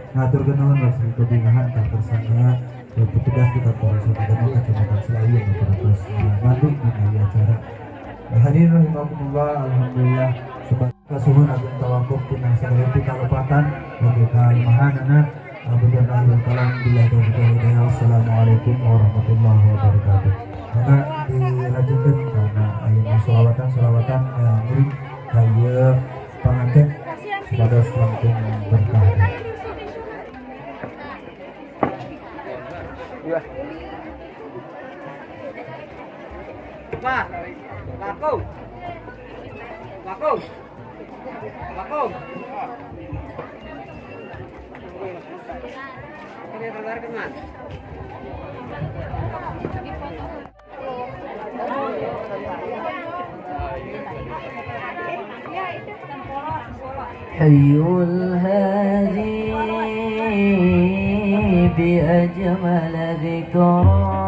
ngatur kenalan rasmi kebingahan tak bersama petugas di kantor Sodana Kecamatan Selawi yang terus Bandung di acara. Hadirin rahimakumullah, alhamdulillah sebagai suhun agung tawakuf tinang sagareti kalepatan bagi kalimahan anak benar akhir kalam bila hidayah. Assalamualaikum warahmatullahi wabarakatuh. Karena dilanjutkan karena ayat selawatan murid kaya pengantin pada selampung berkah. Pak, Bakung. Ini keluar kemana? حي الهادي بأجمل ذكرى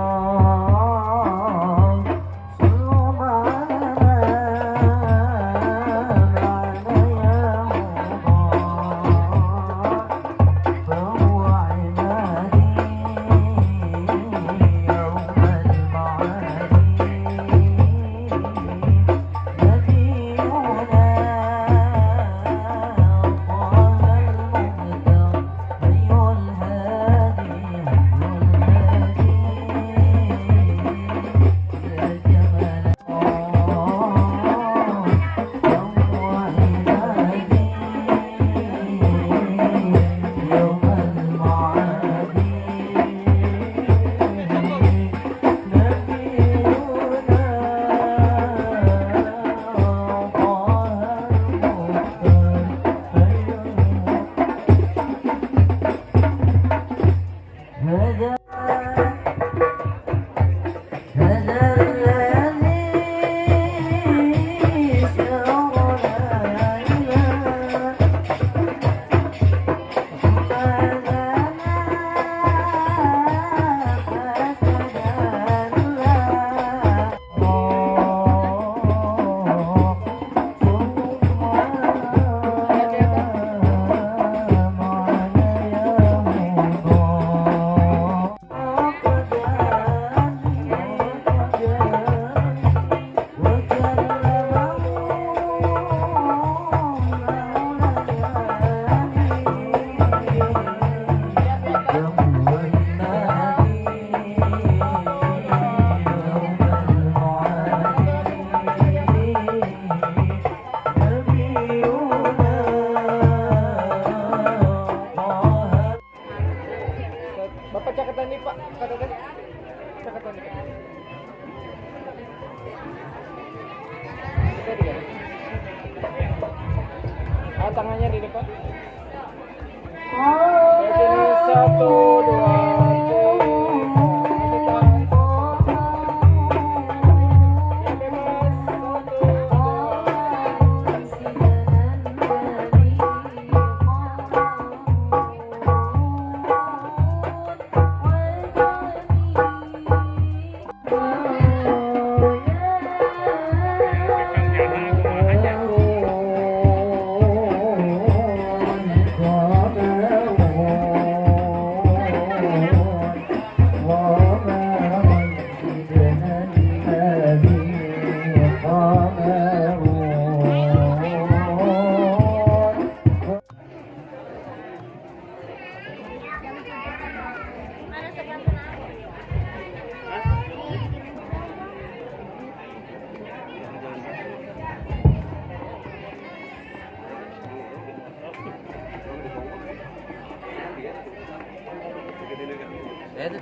Sun,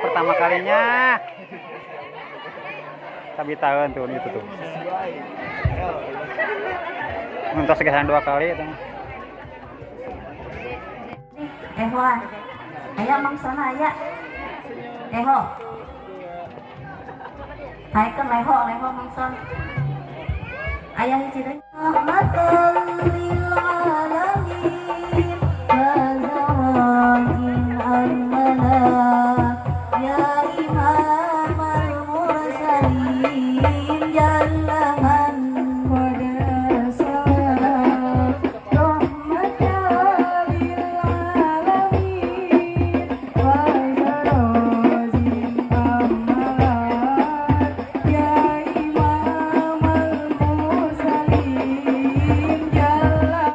pertama kalinya tapi tahun tuh itu tuh. Untuk sekian 2 kali itu. Wan, ayo mangsana aya. Ho. Haikeun leho mangson. Aya hiji deui. Rahmatan lil alamin. Bazawajin al-mana. Ya imam al-mursalin. Jalangan pada salam. Rahmatan lil alamin. Bazawajin al-mana. Ya imam al-mursalin. Jalangan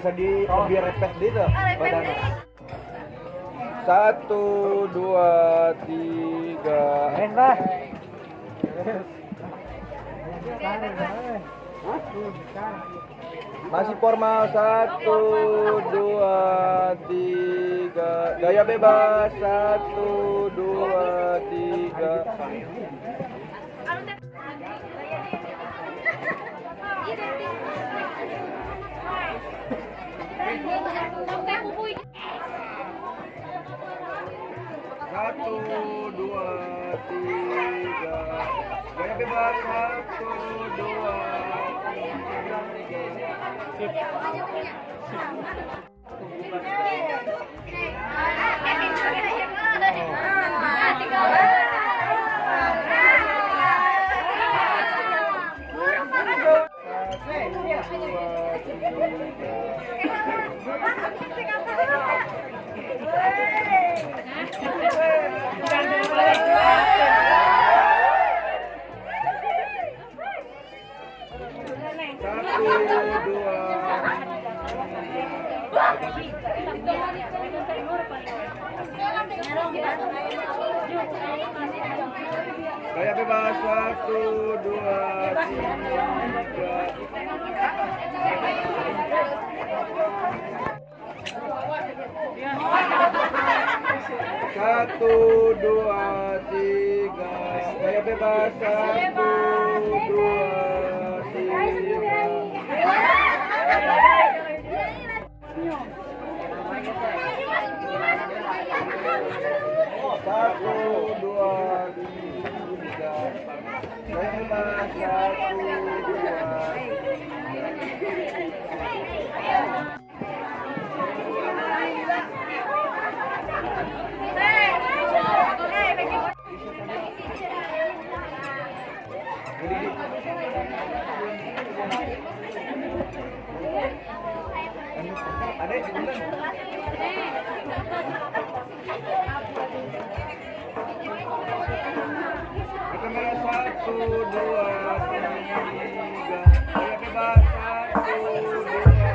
bisa lebih repet gitu badannya. 1, 2, 3. Masih formal. 1, 2, 3. Gaya bebas. 1, 2, 3. Satu, 2, 3. Gaya bebas. 1, 2, Gaya bebas. 1, 2, 3. Gaya bebas. 1, 2, 3. Kamera 1, 2, 3. Saya bebas 1, 2, 3.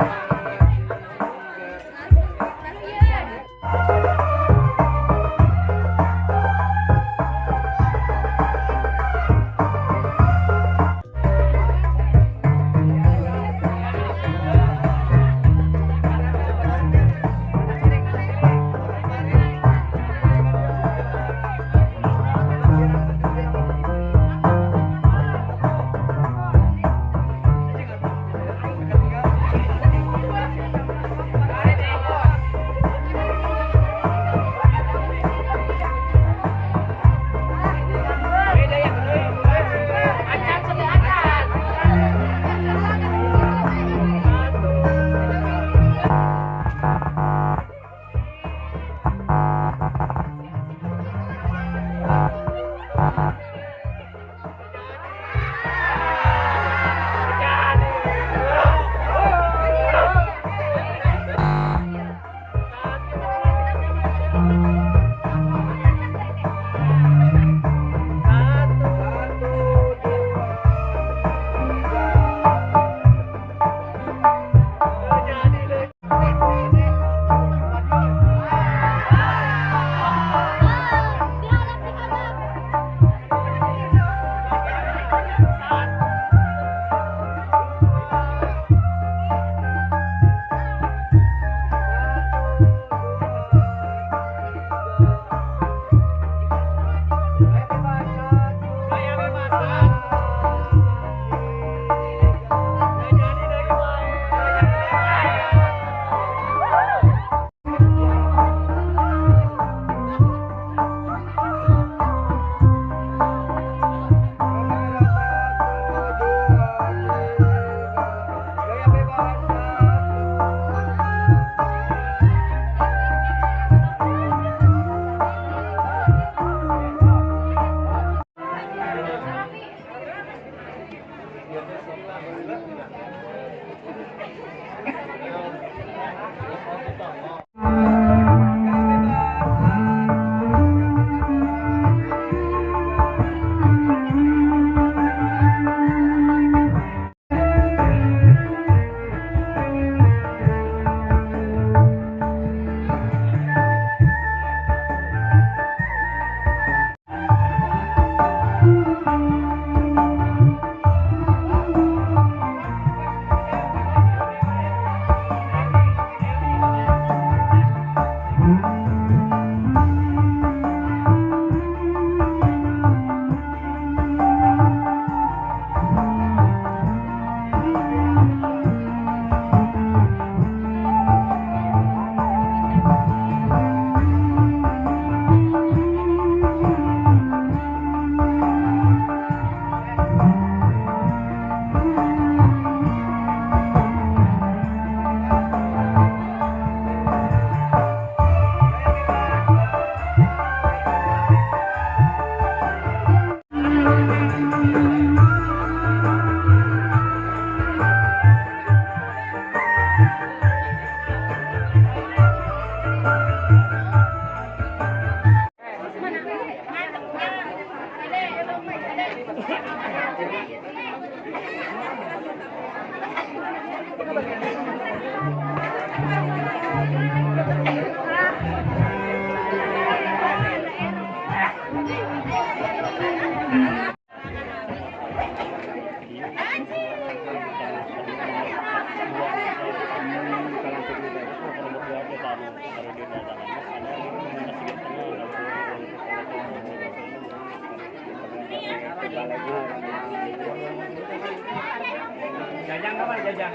Jajang apa jajang?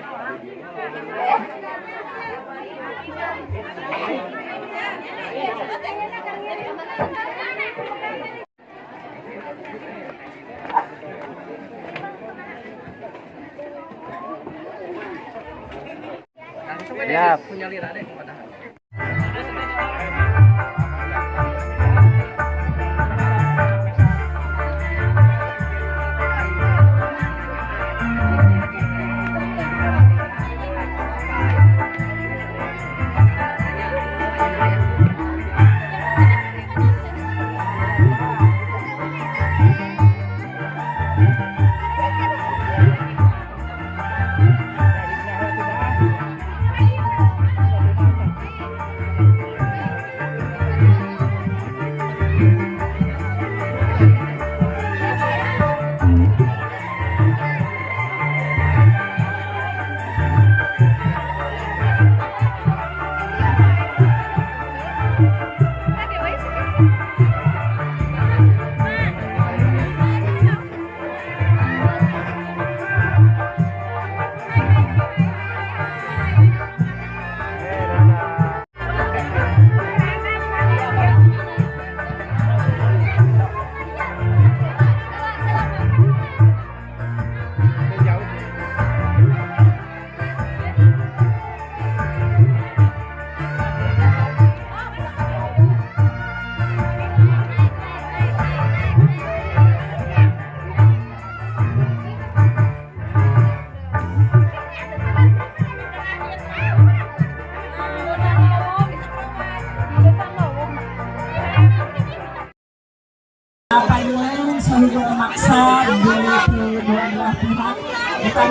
Siap. Punya lira deh padahal.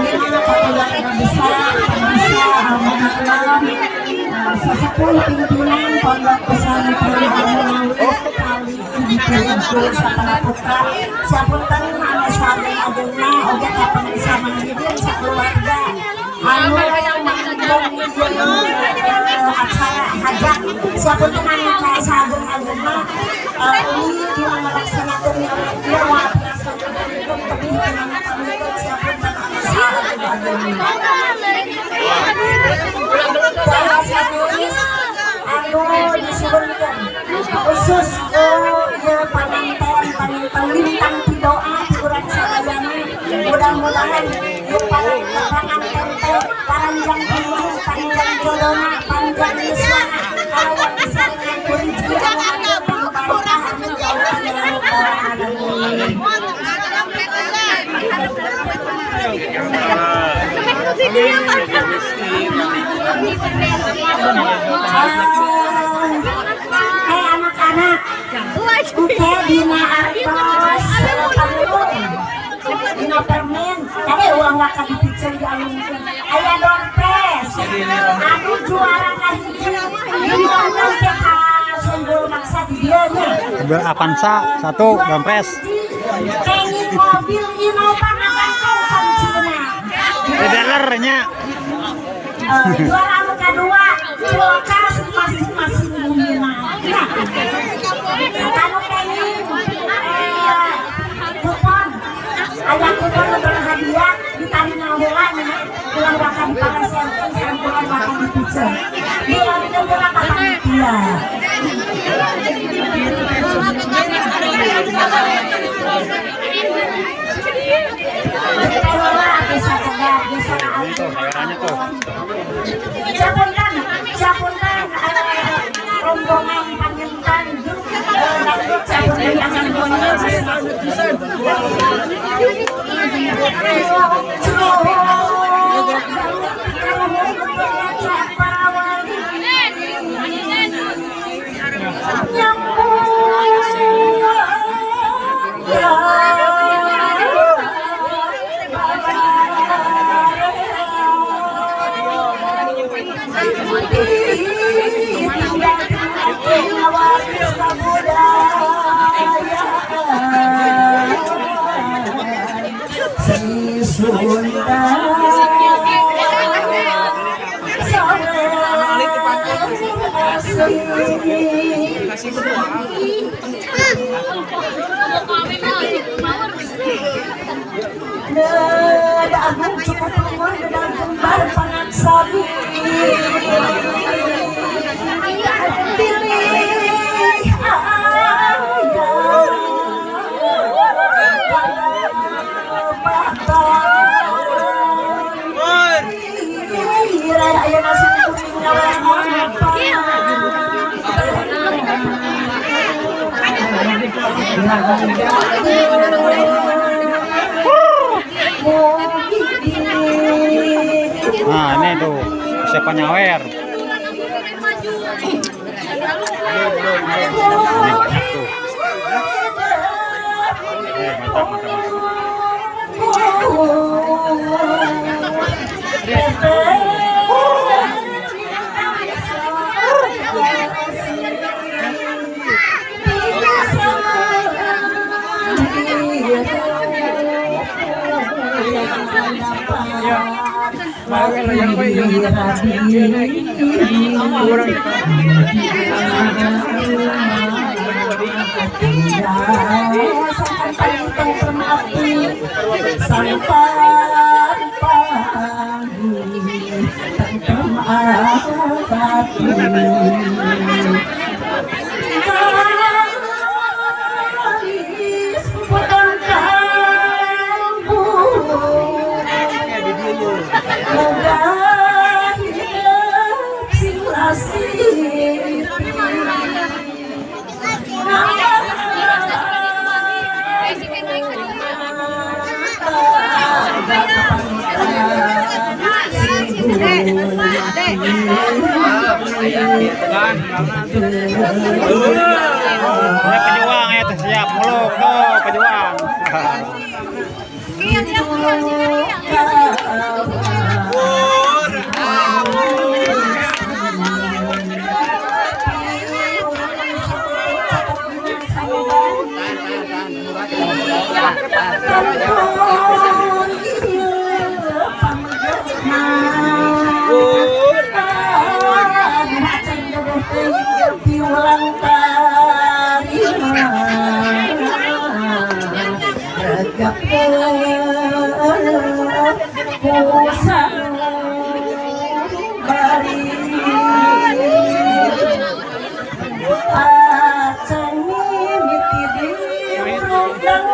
Bagaimana keluarga besar, bisa malam sesepuh pimpinan pondok pesantren Al-Maulid kali ini kumpul salah putra sapunten anu sareng ageuna oge kapangsa manjieun sakeluarga anu acara hajat sapunten anu kasageun ageuna ini dilaksanakeun lewat khusus panonton lintang di doa kurang sadayana mudah-mudahan panonton panjang umur panjang jodohna panjang yuswana kalau bisa kuriji anu pangbarokah anu jauh ya rabbal alamin. Anak-anak uke dina artos dina permen tadi uang gak kadipicen di alumkan aya dompes aku juara kahiji dina dompes sunggul maksa di dia mobil Avanza 1 dompes kenyi mobil Innova ngagantong kancina dealernya juara anu kedua kulkas masing-masing bumina kanu kenyi kupon ada kupon berhadiah ditarina heula ulang bakal diparesenkeun sambulan bakal dipiceun diambil heula ka panitia Capuntan rombongan panjuntan capuntan tangan bonyol Agung cukup umur dan kembar pangan sabi pilih ayah nasi nah ini tuh siapa nyawer ini banyak tuh pejuang ya tuh siap muluk tuh pejuang. Tuhan tarima tegap pusang bari acan mimiti diuruk dan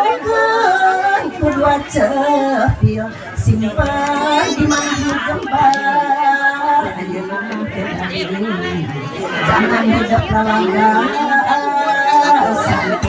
kedua cepil simpan di manggu gembar jangan hidup lalangga sampai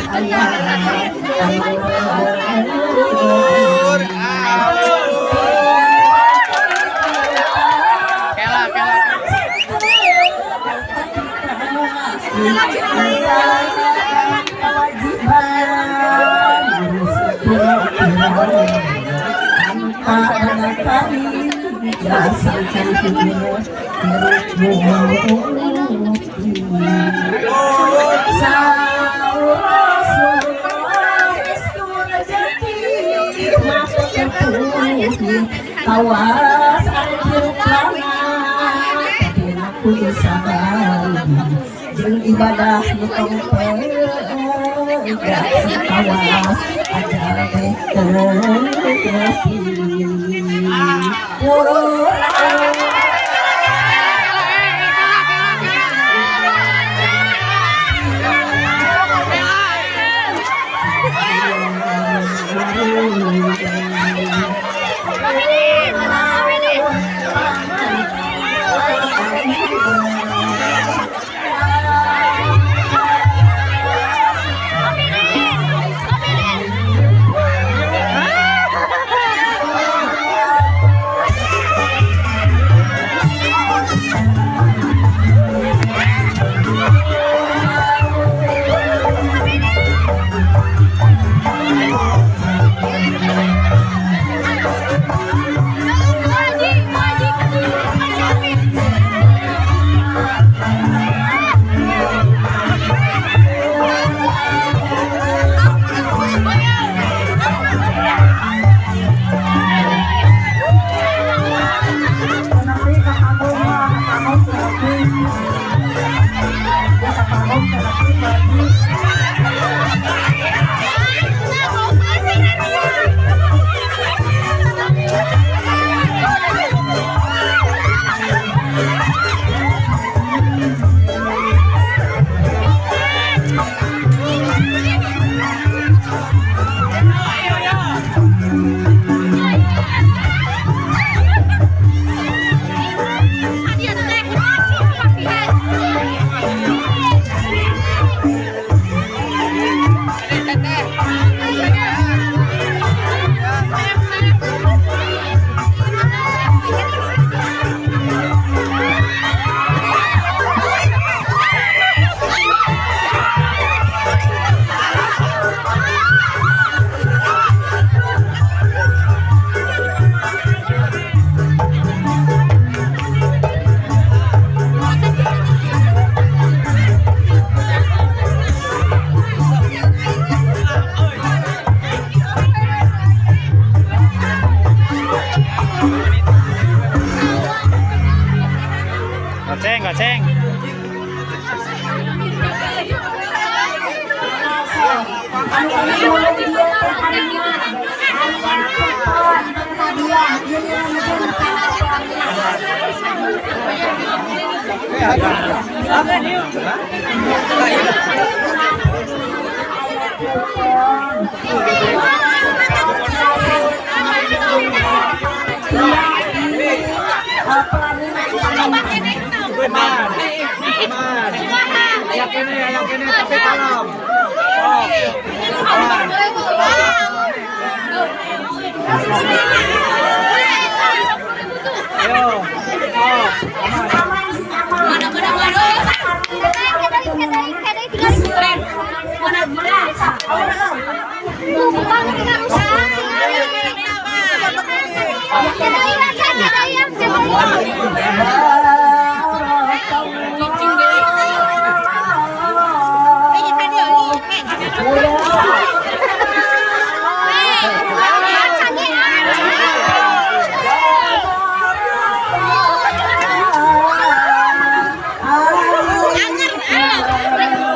awas akhir lama tapi aku bisa jeung ibadah nu tongpeng gak awas aja deh Goceng. Yang ini tapi kalem. Jangan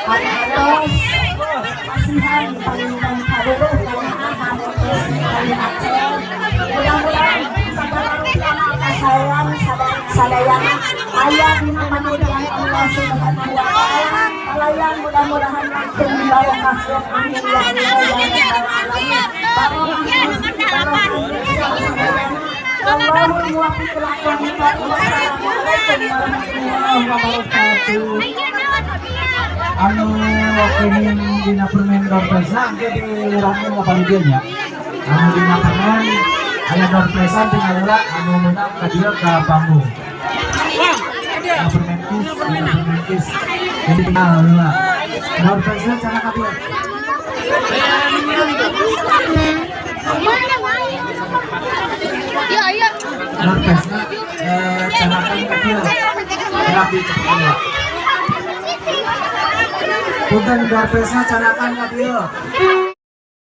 atas kasihan panjang kadodo karena dari Aceh. Mudah-mudahan sayang sadayana ayah dina panudian Allah Subhanahu wa taala. Kalayan mudah-mudahan langsung dibawa makhluk amin ya Allah ya rabbal alamin. Allahumma muwaffiq lakum wassalamualaikum warahmatullahi wabarakatuh. Anu kenging dina permen dorpesa engke dirangkum kapalidieun ya. Anu dina permen aya dorpesa tinggal heula anu meunang ka dieu ka panggung. Dina permenkis. Jadi tinggal heula. Dorpesa cenah ka dieu. Dorpesa cenah ka dieu. Rapi cenah. Punten dorpesa canakan ka dieu.